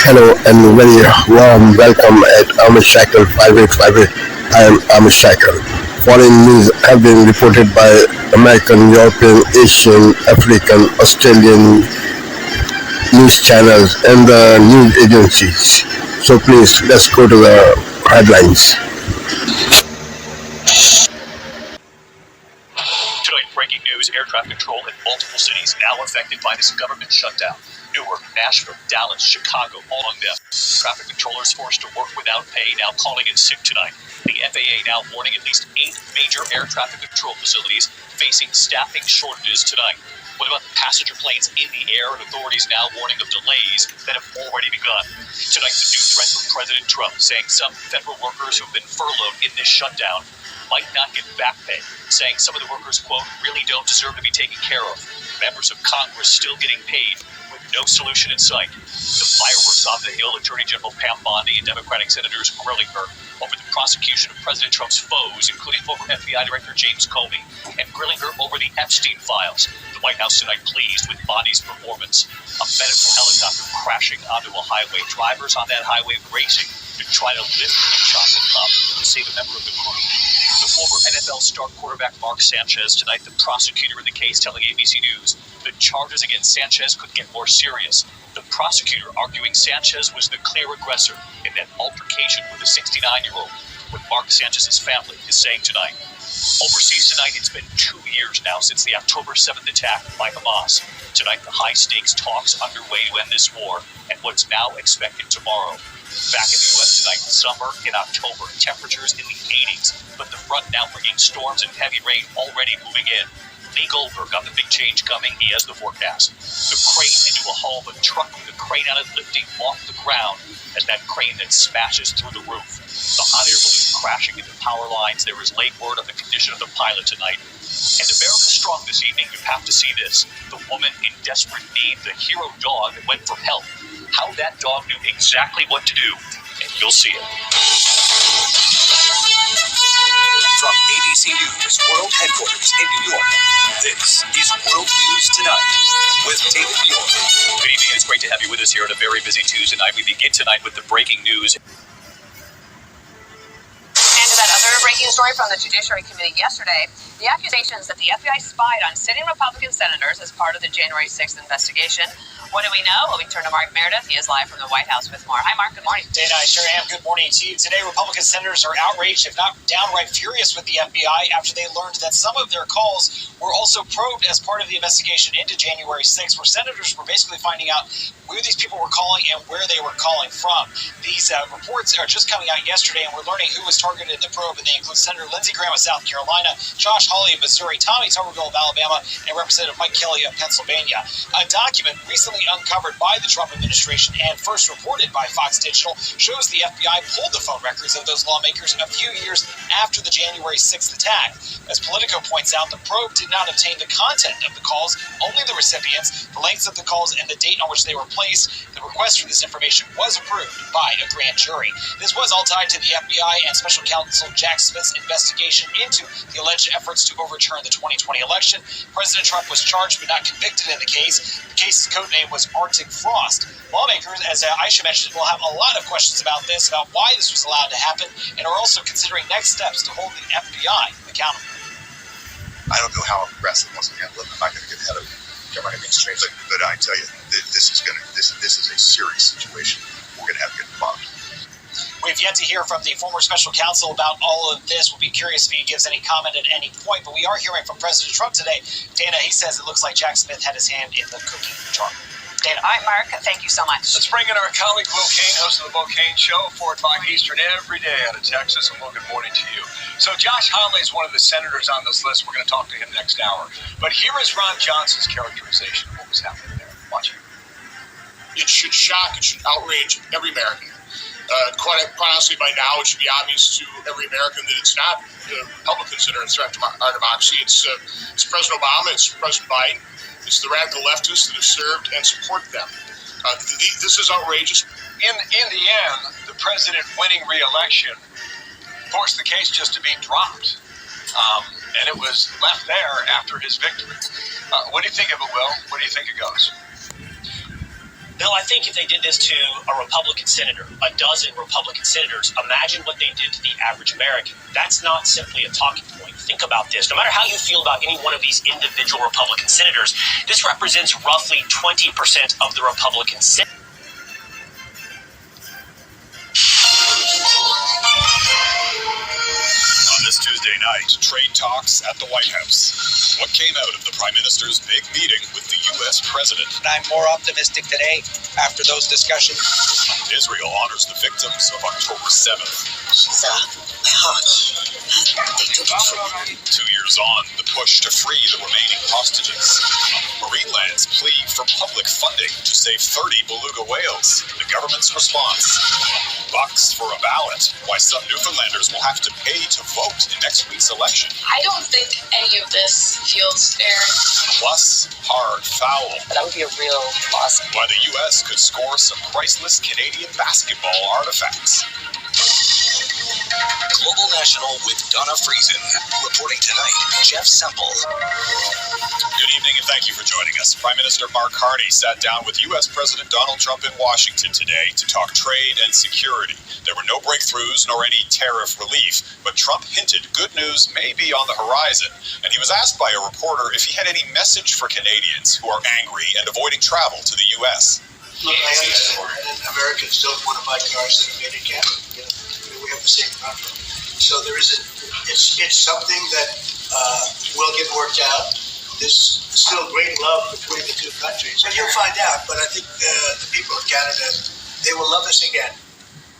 Hello and very warm welcome at Amish Cycle 5858. I am Amish Cycle. Foreign news have been reported by American, European, Asian, African, Australian news channels and the news agencies. So please let's go to the headlines. Tonight, breaking news, air traffic control in multiple cities now affected by this government shutdown. Newark, Nashville, Dallas, Chicago, all among them. Traffic controllers forced to work without pay, now calling in sick tonight. The FAA now warning at least 8 major air traffic control facilities facing staffing shortages tonight. What about the passenger planes in the air, and authorities now warning of delays that have already begun? Tonight, the new threat from President Trump, saying some federal workers who've been furloughed in this shutdown might not get back pay, saying some of the workers, quote, really don't deserve to be taken care of. Members of Congress still getting paid with no solution in sight. The fireworks on the Hill, Attorney General Pam Bondi and Democratic Senators grilling her over the prosecution of President Trump's foes, including former FBI Director James Comey, and grilling her over the Epstein files. The White House tonight pleased with Bondi's performance. A medical helicopter crashing onto a highway. Drivers on that highway racing to try to lift the chocolate cup to save a member of the crew. The former NFL star quarterback Mark Sanchez tonight, the prosecutor in the case telling ABC News the charges against Sanchez could get more serious. The prosecutor arguing Sanchez was the clear aggressor in that altercation with a 69-year-old, what Mark Sanchez's family is saying tonight. Overseas tonight, it's been 2 years now since the October 7th attack by Hamas. Tonight, the high-stakes talks underway to end this war and what's now expected tomorrow. Back in the U.S. tonight, summer in October, temperatures in the 80s, but the front now bringing storms and heavy rain already moving in. Lee Goldberg on the big change coming, he has the forecast. The crane into a home, a truck with a crane on it lifting off the ground as that crane then smashes through the roof. The hot air balloon crashing into power lines. There is late word on the condition of the pilot tonight. And America Strong this evening, you have to see this. The woman in desperate need, the hero dog that went for help. How that dog knew exactly what to do, and you'll see it. From ABC News World Headquarters in New York, this is World News Tonight with David Bjork. Good evening. It's great to have you with us here on a very busy Tuesday night. We begin tonight with the breaking news. And to that other breaking story from the Judiciary Committee yesterday, the accusations that the FBI spied on sitting Republican senators as part of the January 6th investigation. What do we know? Well, we turn to Mark Meredith. He is live from the White House with more. Hi, Mark. Good morning. Dana, I sure am. Good morning to you. Today, Republican senators are outraged, if not downright furious with the FBI after they learned that some of their calls were also probed as part of the investigation into January 6th, where senators were basically finding out where these people were calling and where they were calling from. These reports are just coming out yesterday, and we're learning who was targeted in the probe, and they include Senator Lindsey Graham of South Carolina, Josh Hawley of Missouri, Tommy Tuberville of Alabama, and Representative Mike Kelly of Pennsylvania. A document recently uncovered by the Trump administration and first reported by Fox Digital shows the FBI pulled the phone records of those lawmakers a few years after the January 6th attack. As Politico points out, the probe did not obtain the content of the calls, only the recipients, the lengths of the calls, and the date on which they were placed. The request for this information was approved by a grand jury. This was all tied to the FBI and Special Counsel Jack Smith's investigation into the alleged efforts to overturn the 2020 election. President Trump was charged but not convicted in the case. The case's codename was Arctic Frost. Lawmakers, as Aisha mentioned, will have a lot of questions about this, about why this was allowed to happen, and are also considering next steps to hold the FBI accountable. I don't know how aggressive was going to handle it. I'm not going to get ahead of government administration, but I tell you, this is a serious situation. We're going to have to get involved. We've yet to hear from the former special counsel about all of this. We'll be curious if he gives any comment at any point, but we are hearing from President Trump today. Dana, he says it looks like Jack Smith had his hand in the cookie jar. Dana. All right, Mark. Thank you so much. Let's bring in our colleague Will Kane, host of the Will Kane Show, 4 o'clock Eastern every day out of Texas. And Will, good morning to you. So Josh Hawley is one of the senators on this list. We're going to talk to him next hour. But here is Ron Johnson's characterization of what was happening there. Watch it. It should shock, it should outrage every American. Quite honestly, by now, it should be obvious to every American that it's not Republicans that are a threat to our democracy. It's President Obama, it's President Biden, it's the radical leftists that have served and supported them. This is outrageous. In the end, the president winning re-election forced the case just to be dropped. And it was left there after his victory. What do you think of it, Will? What do you think it goes? Bill, I think if they did this to a Republican senator, a dozen Republican senators, imagine what they did to the average American. That's not simply a talking point. Think about this. No matter how you feel about any one of these individual Republican senators, this represents roughly 20% of the Republican Senate. On this Tuesday night, trade talks at the White House. What came out of the Prime Minister's big meeting with the U.S. President? I'm more optimistic today after those discussions. Israel honors the victims of October 7th. My heart. They took it from me. 2 years on, the push to free the remaining hostages. Marineland's plea for public funding to save 30 beluga whales. The government's response. Bucks for a ballot. Why some Newfoundlanders will have to pay to vote in next week's election. I don't think any of this feels fair. Plus, hard foul. That would be a real loss. Why the U.S. could score some priceless Canadian basketball artifacts. Global National with Donna Friesen. Reporting tonight, Jeff Semple. Good evening and thank you for joining us. Prime Minister Mark Carney sat down with U.S. President Donald Trump in Washington today to talk trade and security. There were no breakthroughs nor any tariff relief, but Trump hinted good news may be on the horizon. And he was asked by a reporter if he had any message for Canadians who are angry and avoiding travel to the U.S. Look, I understand that Americans don't want to buy cars that are made in Canada. We have the same problem. So there is it's something that will get worked out. There's still great love between the two countries. And you'll find out, but I think the people of Canada, they will love us again.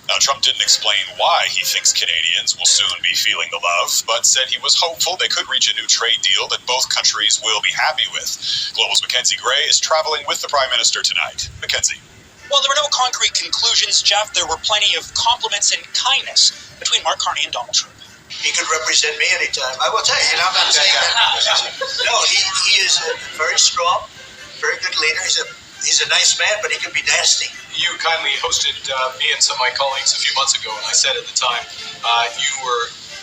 Now, Trump didn't explain why he thinks Canadians will soon be feeling the love, but said he was hopeful they could reach a new trade deal that both countries will be happy with. Global's Mackenzie Gray is traveling with the Prime Minister tonight. Mackenzie. Well, there were no concrete conclusions, Jeff. There were plenty of compliments and kindness between Mark Carney and Donald Trump. He could represent me anytime. I will tell you, I'm not saying that. No, he is a very strong, very good leader. He's a nice man, but he can be nasty. You kindly hosted me and some of my colleagues a few months ago, and I said at the time, you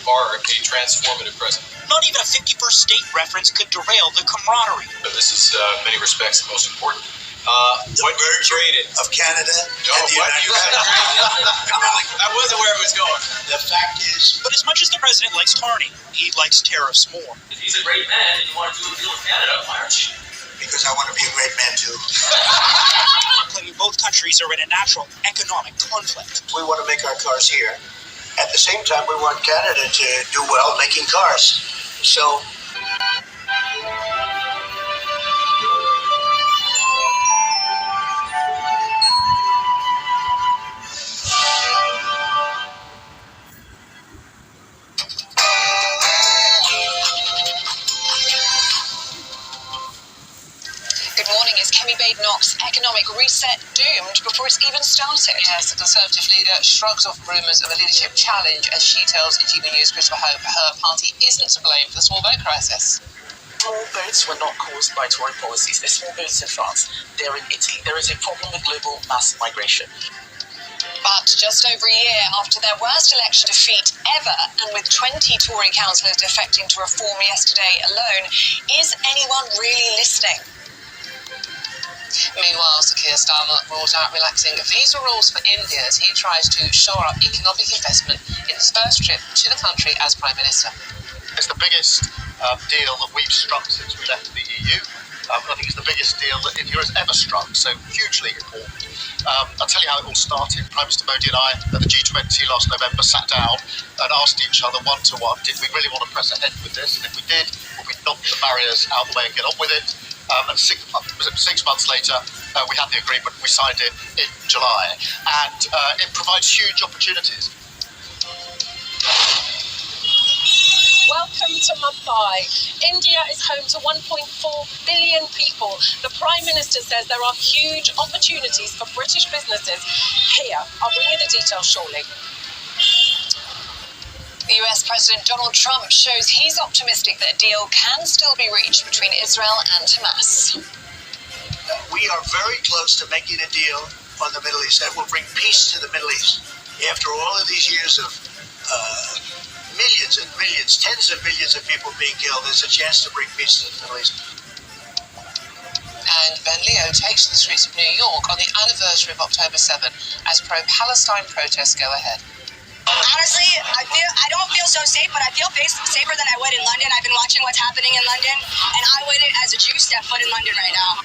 are a transformative president. Not even a 51st state reference could derail the camaraderie. But this is, in many respects, the most important. The merger of Canada and the United States. I wasn't where it was going. The fact is... But as much as the president likes Carney, he likes tariffs more. If he's a great man and you want to do a deal with Canada, why aren't you? Because I want to be a great man too. Claiming both countries are in a natural economic conflict. We want to make our cars here. At the same time, we want Canada to do well making cars. So... Knock's economic reset doomed before it's even started. Yes, the Conservative leader shrugs off rumours of a leadership challenge as she tells GB News Christopher Hope her party isn't to blame for the small boat crisis. Small boats were not caused by Tory policies. They're small boats in France. They're in Italy. There is a problem with global mass migration. But just over a year after their worst election defeat ever, and with 20 Tory councillors defecting to Reform yesterday alone, is anyone really listening? Meanwhile, Sir Keir Starmer ruled out relaxing visa rules for India as he tries to shore up economic investment in his first trip to the country as Prime Minister. It's the biggest deal that we've struck since we left the EU. I think it's the biggest deal that India has ever struck, so hugely important. I'll tell you how it all started. Prime Minister Modi and I at the G20 last November sat down and asked each other one-to-one, did we really want to press ahead with this? And if we did, would we knock the barriers out of the way and get on with it? And 6 months later, we had the agreement. We signed it in July, and it provides huge opportunities. Welcome to Mumbai. India is home to 1.4 billion people. The Prime Minister says there are huge opportunities for British businesses here. I'll bring you the details shortly. The US President Donald Trump shows he's optimistic that a deal can still be reached between Israel and Hamas. We are very close to making a deal on the Middle East that will bring peace to the Middle East. After all of these years of millions and millions, tens of millions of people being killed, there's a chance to bring peace to the Middle East. And Ben Leo takes to the streets of New York on the anniversary of October 7 as pro-Palestine protests go ahead. Honestly, I don't feel so safe, but I feel safer than I would in London. I've been watching what's happening in London, and I wouldn't, as a Jew, step foot in London right now.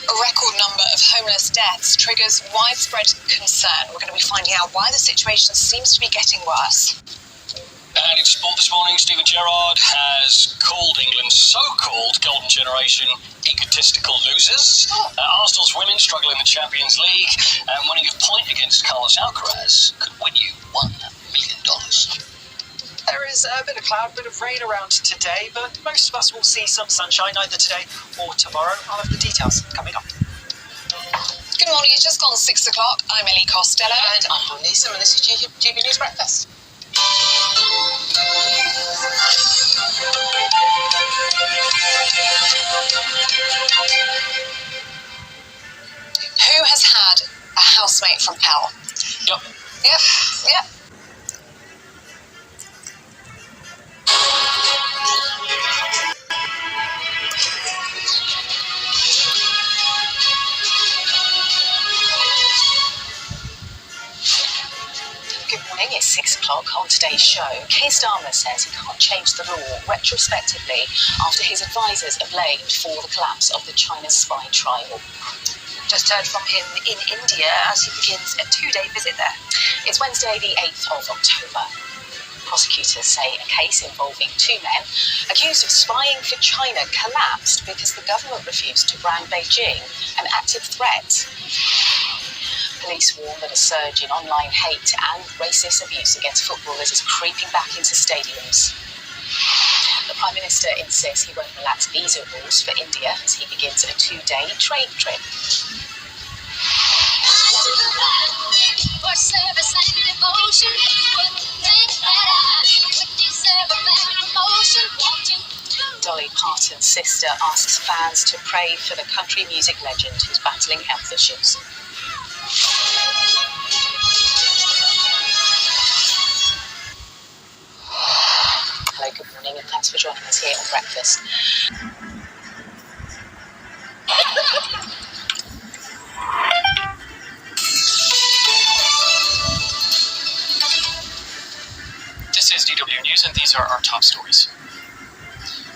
A record number of homeless deaths triggers widespread concern. We're going to be finding out why the situation seems to be getting worse. And in sport this morning, Steven Gerrard has called England so-called golden generation egotistical losers. Arsenal's women struggle in the Champions League, and winning a point against Carlos Alcaraz could win you $1 million. There is a bit of cloud, a bit of rain around today, but most of us will see some sunshine either today or tomorrow. I'll have the details coming up. Good morning, it's just gone 6 o'clock. I'm Ellie Costello. And I'm Paul Neeson, and this is GB News Breakfast. Who has had a housemate from hell? Yep. Good morning, it's 6 o'clock. On today's show, Keir Starmer says he can't change the law retrospectively after his advisors are blamed for the collapse of the China spy trial. Just heard from him in India as he begins a 2-day visit there. It's Wednesday, the 8th of October. Prosecutors say a case involving 2 men accused of spying for China collapsed because the government refused to brand Beijing an active threat. Police warn that a surge in online hate and racist abuse against footballers is creeping back into stadiums. The Prime Minister insists he won't relax visa rules for India as he begins a 2-day trade trip. For service and devotion, Dolly Parton's sister asks fans to pray for the country music legend who's battling health issues. Hello, good morning, and thanks for joining us here on Breakfast. This is DW News, and these are our top stories.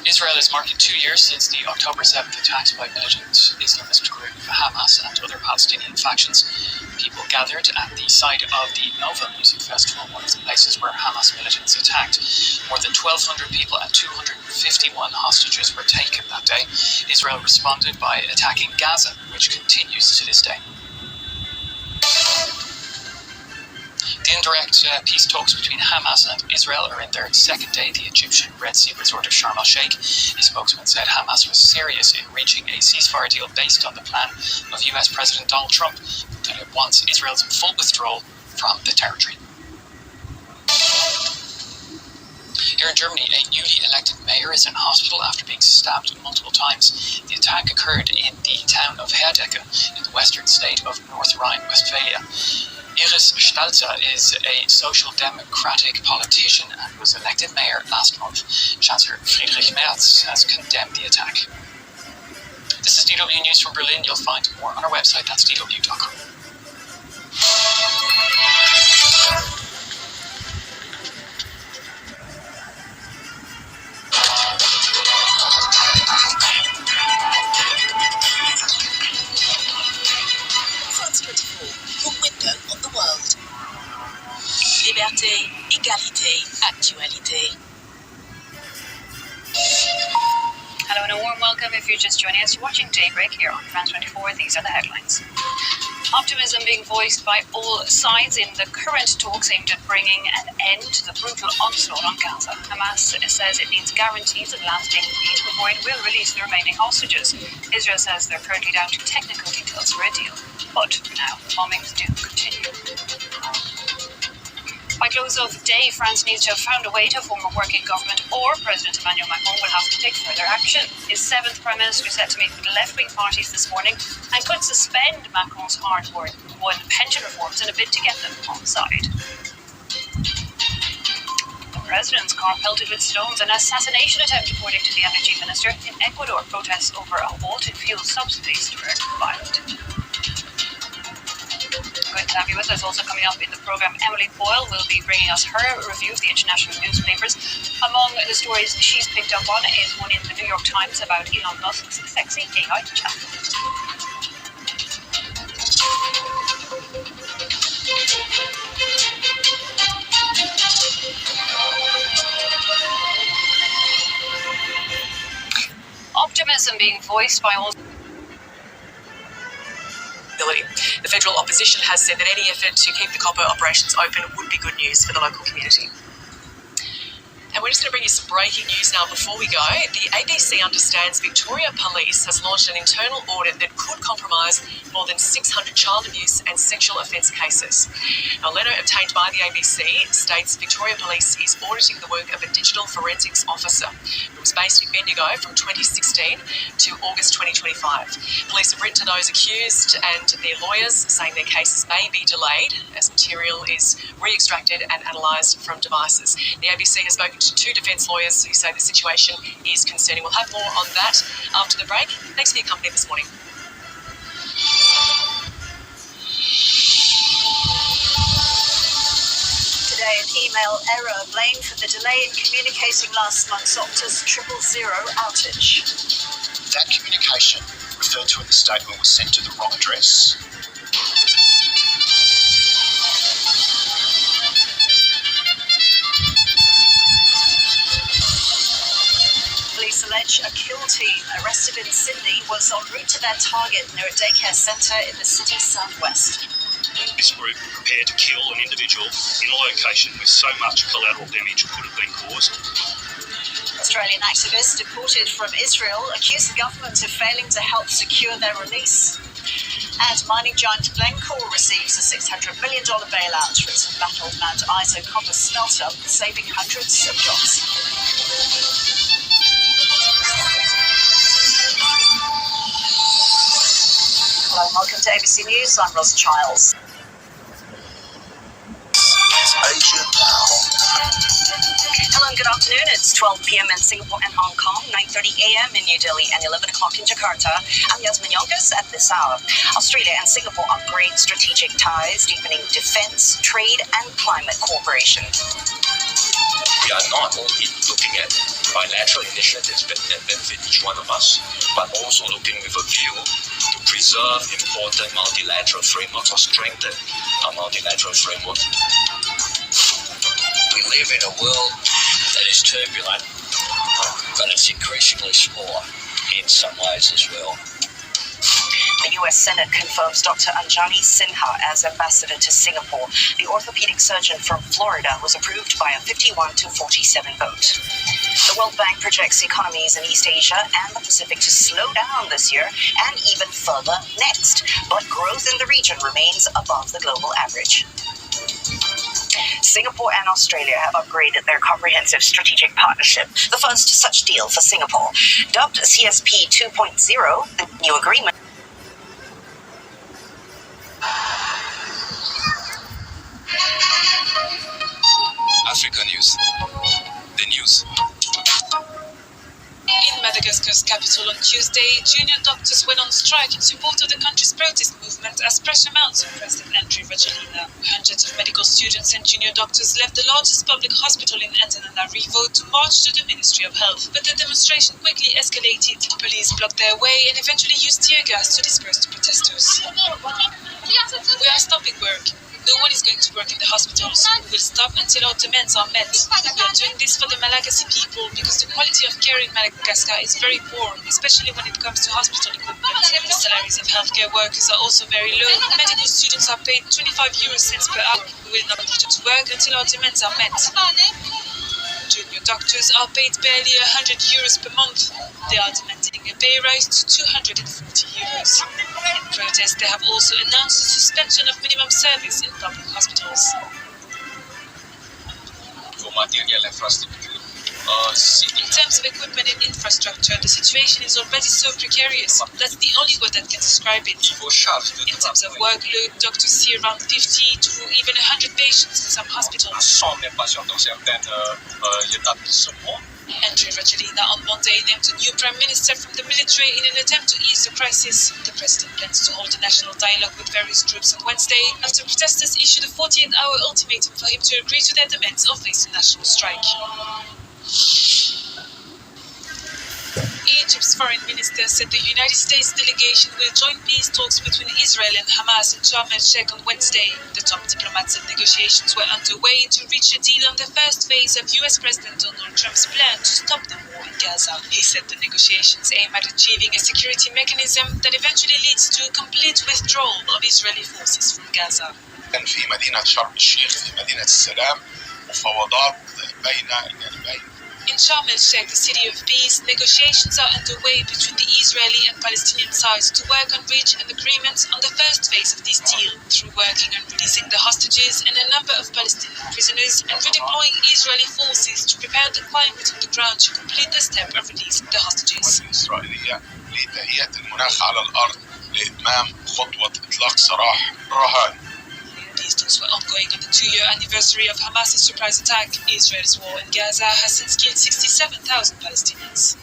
Israel is marking 2 years since the October 7th attacks by militant Islamist group Hamas and other Palestinian factions. People gathered at the site of the Nova Music Festival, one of the places where Hamas militants attacked. More than 1,200 people and 251 hostages were taken that day. Israel responded by attacking Gaza, which continues to this day. The indirect peace talks between Hamas and Israel are in their second day. The Egyptian Red Sea resort of Sharm el-Sheikh. A spokesman said Hamas was serious in reaching a ceasefire deal based on the plan of US President Donald Trump, that it wants Israel's full withdrawal from the territory. Here in Germany, a newly elected mayor is in hospital after being stabbed multiple times. The attack occurred in the town of Herdecke in the western state of North Rhine-Westphalia. Iris Stalzer is a social democratic politician and was elected mayor last month. Chancellor Friedrich Merz has condemned the attack. This is DW News from Berlin. You'll find more on our website, that's dw.com. France 24, your window on the world. Liberté, égalité, actualité. Hello and a warm welcome if you're just joining us. You're watching Daybreak here on France 24. These are the headlines. Optimism being voiced by all sides in the current talks aimed at bringing an end to the brutal onslaught on Gaza. Hamas says it needs guarantees of lasting peace before it will release the remaining hostages. Israel says they're currently down to technical details for a deal. But now, bombings do continue. By close of day, France needs to have found a way to form a working government, or President Emmanuel Macron will have to take further action. His 7th Prime Minister set to meet with left-wing parties this morning and could suspend Macron's hard-won pension reforms in a bid to get them on side. The president's car pelted with stones, an assassination attempt, according to the energy minister. In Ecuador, protests over a halt in fuel subsidies turned violent. Good to have you with us. Also coming up in the programme, Emily Boyle will be bringing us her review of the international newspapers. Among the stories she's picked up on is one in the New York Times about Elon Musk's sexy AI chat. Optimism being voiced by all. The federal opposition has said that any effort to keep the copper operations open would be good news for the local community. And we're just going to bring you some breaking news now before we go. The ABC understands Victoria Police has launched an internal audit that could compromise more than 600 child abuse and sexual offence cases. Now, a letter obtained by the ABC states Victoria Police is auditing the work of a digital forensics officer who was based in Bendigo from 2016 to August 2025. Police have written to those accused and their lawyers saying their cases may be delayed as material is re-extracted and analysed from devices. The ABC has spoken to two defence lawyers who say the situation is concerning. We'll have more on that after the break. Thanks for your company this morning. Today, an email error blamed for the delay in communicating last month's Optus 000 outage. That communication referred to in the statement was sent to the wrong address. Police allege a kill team arrested in Sydney was en route to their target near a daycare centre in the city's southwest. This group prepared to kill an individual in a location where so much collateral damage could have been caused. Australian activists deported from Israel accuse the government of failing to help secure their release. And mining giant Glencore receives a $600 million bailout for its embattled Mount Isa copper smelter, saving hundreds of jobs. Hello and welcome to ABC News. I'm Rosa Childs. Hello and good afternoon. It's 12 p.m. in Singapore and Hong Kong, 9:30 a.m. in New Delhi and 11 o'clock in Jakarta. I'm Yasmin Yonkers at this hour. Australia and Singapore upgrade strategic ties, deepening defence, trade and climate cooperation. We are not only looking at bilateral initiatives that benefit each one of us, but also looking with a view to preserve important multilateral frameworks or strengthen our multilateral framework. We live in a world that is turbulent, but it's increasingly smaller in some ways as well. The US Senate confirms Dr. Anjani Sinha as ambassador to Singapore. The orthopedic surgeon from Florida was approved by a 51 to 47 vote. The World Bank projects economies in East Asia and the Pacific to slow down this year and even further next, but growth in the region remains above the global average. Singapore and Australia have upgraded their comprehensive strategic partnership, the first such deal for Singapore. Dubbed CSP 2.0, the new agreement Africa News. The news. In Madagascar's capital on Tuesday, junior doctors went on strike in support of the country's protest movement as pressure mounts on President Andry Rajoelina. Hundreds of medical students and junior doctors left the largest public hospital in Antananarivo to march to the Ministry of Health. But the demonstration quickly escalated. Police blocked their way and eventually used tear gas to disperse the protesters. We are stopping work. No one is going to work in the hospitals. We will stop until our demands are met. We are doing this for the Malagasy people because the quality of care in Madagascar is very poor, especially when it comes to hospital equipment. The salaries of healthcare workers are also very low. Medical students are paid 25 cents per hour. We will not return to work until our demands are met. Junior doctors are paid barely €100 per month. They are demanding a pay rise to €240. In protest, they have also announced the suspension of minimum service in public hospitals. In terms of equipment and infrastructure, the situation is already so precarious. That's the only word that can describe it. In terms of workload, doctors see around 50 to even 100 patients in some hospitals. Andrew Rajoelina on Monday named a new prime minister from the military in an attempt to ease the crisis. The president plans to hold a national dialogue with various groups on Wednesday after protesters issued a 48-hour ultimatum for him to agree to their demands of facing national strike. Egypt's foreign minister said the United States delegation will join peace talks between Israel and Hamas in Sharm el-Sheikh on Wednesday. The top diplomats said negotiations were underway to reach a deal on the first phase of US President Donald Trump's plan to stop the war in Gaza. He said the negotiations aim at achieving a security mechanism that eventually leads to a complete withdrawal of Israeli forces from Gaza. كان في مدينة شرم الشيخ في مدينة السلام مفاوضات بين الجانبين. In Sharm el-Sheikh, the city of peace, negotiations are underway between the Israeli and Palestinian sides to work on reaching an agreement on the first phase of this deal, through working on releasing the hostages and a number of Palestinian prisoners and redeploying Israeli forces to prepare the climate on the ground to complete the step of releasing the hostages. الإسرائيلية لتهيئة المناخ على الأرض لإتمام خطوة إطلاق سراح الرهائن. These talks were ongoing on the 2-year anniversary of Hamas's surprise attack. Israel's war in Gaza has since killed 67,000 Palestinians.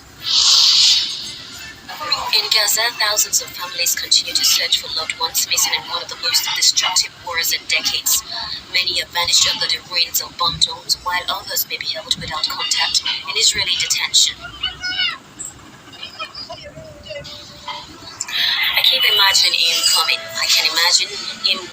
In Gaza, thousands of families continue to search for loved ones missing in one of the most destructive wars in decades. Many have vanished under the ruins of bomb domes, while others may be held without contact in Israeli detention. I keep imagining him coming. I can imagine him.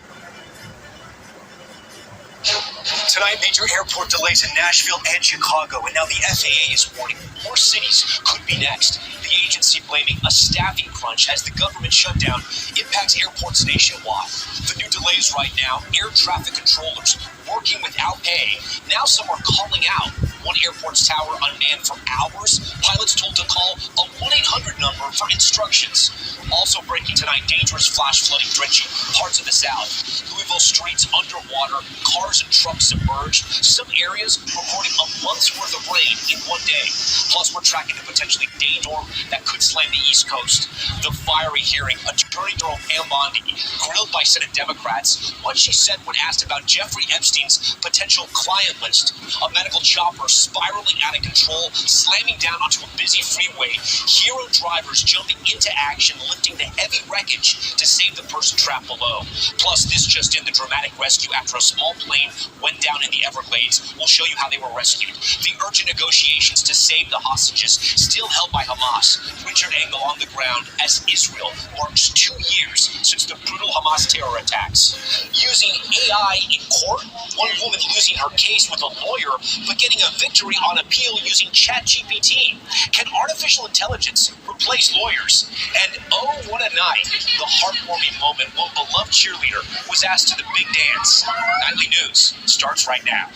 Tonight, major airport delays in Nashville and Chicago, and now the FAA is warning more cities could be next. The agency blaming a staffing crunch as the government shutdown impacts airports nationwide. The new delays right now, air traffic controllers working without pay. Now some are calling out. One airport's tower unmanned for hours. Pilots told to call a 1-800 number for instructions. Also breaking tonight, dangerous flash flooding drenching parts of the South. Louisville streets underwater, cars and trucks submerged. Some areas reporting a month's worth of rain in one day. Plus, we're tracking the potentially dangerous storm that could slam the East Coast. The fiery hearing, Attorney General Pam Bondi grilled by Senate Democrats. What she said when asked about Jeffrey Epstein's potential client list. A medical chopper spiraling out of control, slamming down onto a busy freeway. Hero drivers jumping into action, lifting the heavy wreckage to save the person trapped below. Plus, this just in, the dramatic rescue after a small plane went down in the Everglades. We'll show you how they were rescued. The urgent negotiations to save the hostages still held by Hamas. Richard Engel on the ground as Israel marks 2 years since the brutal Hamas terror attacks. Using AI in court, one woman losing her case with a lawyer, but getting a victory on appeal using ChatGPT. Can artificial intelligence replace lawyers? And oh, what a night. The heartwarming moment when beloved cheerleader was asked to the big dance. Nightly News starts right now.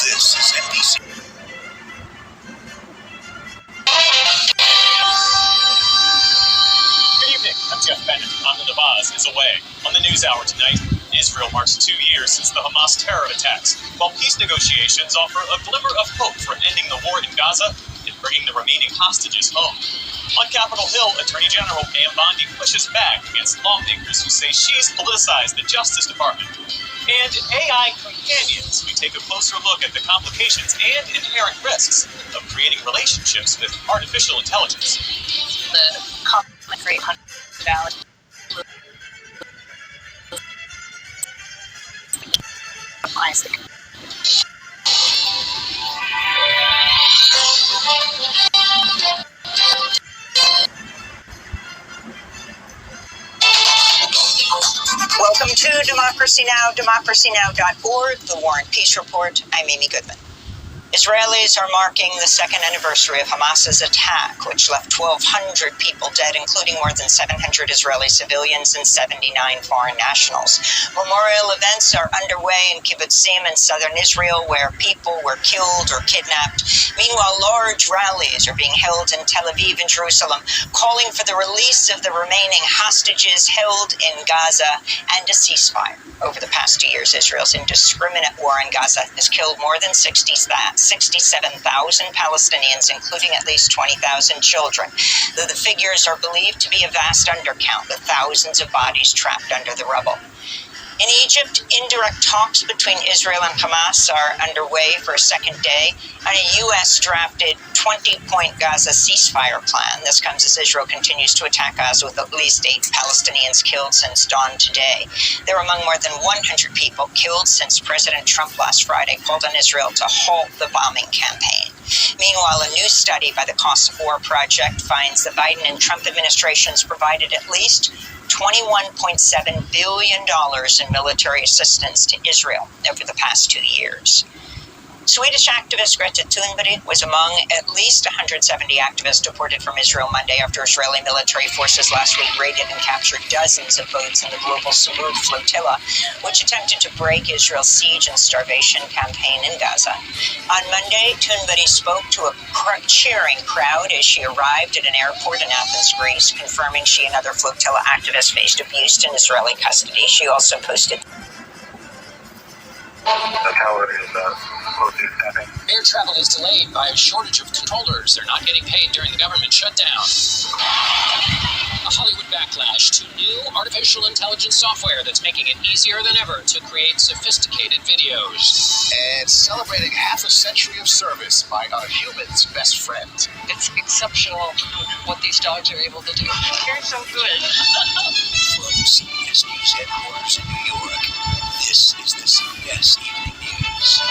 This is NBC. Good evening, I'm Jeff Bennett. Anna Navaz is away. On the News Hour tonight, Israel marks 2 years since the Hamas terror attacks, while peace negotiations offer a glimmer of hope for ending the war in Gaza and bringing the remaining hostages home. On Capitol Hill, Attorney General Pam Bondi pushes back against lawmakers who say she's politicized the Justice Department. And AI companions, we take a closer look at the complications and inherent risks of creating relationships with artificial intelligence. The conflict rate valid. Isaac. Welcome to Democracy Now!, democracynow.org, The War and Peace Report. I'm Amy Goodman. Israelis are marking the second anniversary of Hamas's attack, which left 1,200 people dead, including more than 700 Israeli civilians and 79 foreign nationals. Memorial events are underway in kibbutzim in southern Israel, where people were killed or kidnapped. Meanwhile, large rallies are being held in Tel Aviv and Jerusalem, calling for the release of the remaining hostages held in Gaza and a ceasefire. Over the past 2 years, Israel's indiscriminate war in Gaza has killed more than 60,000 67,000 Palestinians, including at least 20,000 children, though the figures are believed to be a vast undercount, with thousands of bodies trapped under the rubble. In Egypt, indirect talks between Israel and Hamas are underway for a second day on a U.S.-drafted 20-point Gaza ceasefire plan. This comes as Israel continues to attack Gaza, with at least 8 Palestinians killed since dawn today. They're among more than 100 people killed since President Trump last Friday called on Israel to halt the bombing campaign. Meanwhile, a new study by the Cost of War Project finds the Biden and Trump administrations provided at least $21.7 billion in military assistance to Israel over the past 2 years. Swedish activist Greta Thunberg was among at least 170 activists deported from Israel Monday after Israeli military forces last week raided and captured dozens of boats in the global Samud flotilla, which attempted to break Israel's siege and starvation campaign in Gaza. On Monday, Thunberg spoke to a cheering crowd as she arrived at an airport in Athens, Greece, confirming she and other flotilla activists faced abuse in Israeli custody. She also posted. That's how it is mostly staffing. Air travel is delayed by a shortage of controllers. They're not getting paid during the government shutdown. A Hollywood backlash to new artificial intelligence software that's making it easier than ever to create sophisticated videos. And celebrating half a century of service by a human's best friend. It's exceptional what these dogs are able to do. They're so good. From CBS News headquarters in New York, this is the CBS Evening News.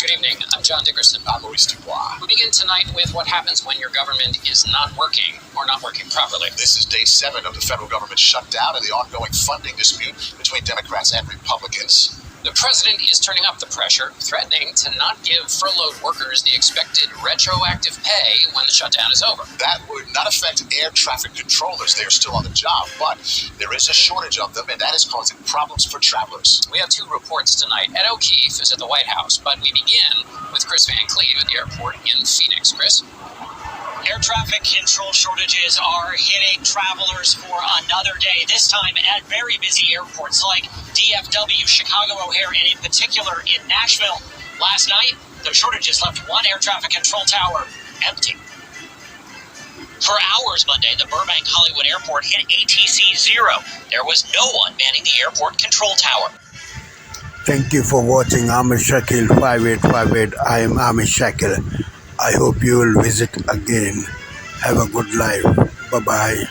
Good evening, I'm John Dickerson. I'm Maurice Dubois. We begin tonight with what happens when your government is not working or not working properly. This is day 7 of the federal government shutdown and the ongoing funding dispute between Democrats and Republicans. The president is turning up the pressure, threatening to not give furloughed workers the expected retroactive pay when the shutdown is over. That would not affect air traffic controllers. They are still on the job, but there is a shortage of them, and that is causing problems for travelers. We have 2 reports tonight. Ed O'Keefe is at the White House, but we begin with Chris Van Cleve at the airport in Phoenix. Chris? Air traffic control shortages are hitting travelers for another day, this time at very busy airports like DFW, Chicago O'Hare, and in particular in Nashville. Last night, the shortages left one air traffic control tower empty. For hours Monday, the Burbank Hollywood Airport hit ATC 0. There was no one manning the airport control tower. Thank you for watching Amish Shakil 5858. I am Amish Shakil. I hope you will visit again. Have a good life. Bye-bye.